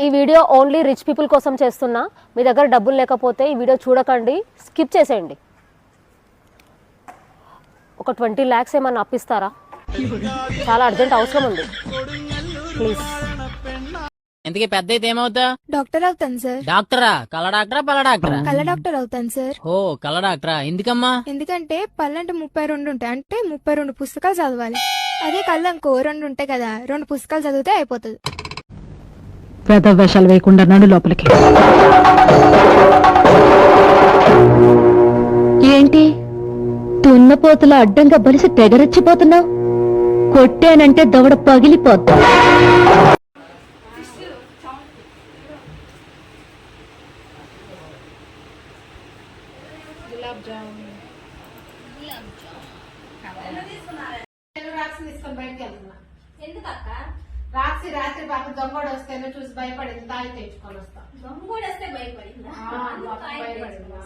ఈ video only rich people కోసం చేస్తున్నా. మీ దగ్గర డబ్బులు లేకపోతే ఈ వీడియో చూడకండి, స్కిప్ చేసేయండి. ఒక 20 lakhs ఏమన్నా అప్పిస్తారా? చాలా అర్జెంట్ అవసరం ఉంది, ప్లీజ్. ఇంతకీ పెద్ద అయితే ఏమవుతా? డాక్టర్ అవుతాను సార్. డాక్టరా? కళ్ళ డాక్టరా పళ్ళ డాక్టరా? కళ్ళ డాక్టర్ అవుతాను సార్. ఓ కళ్ళ డాక్టరా? ఎందుకమ్మా? ఎందుకంటే పళ్ళంటే 32 ఉంటాయి, అంటే 32 పుస్తకాలు చదవాలి. అదే కళ్ళు ఇంకో 2 ఉంటాయి కదా, 2 పుస్తకాలు చదివితే అయిపోతుంది. పెద్ద వేషాలు వేయకుండా నడు లోపలికి. ఏంటి తున్నపోతుల అడ్డంగా బలిసి తెగరెచ్చిపోతున్నావు? కొట్టానంటే దవడ పగిలిపోద్దా? రాత్రి రాత్రి పాప దొంగోడు వస్తేనే చూసి భయపడింది, తాగి తెచ్చుకొని వస్తా. దొంగోడు వస్తే భయపడిందా? భయపడిందా?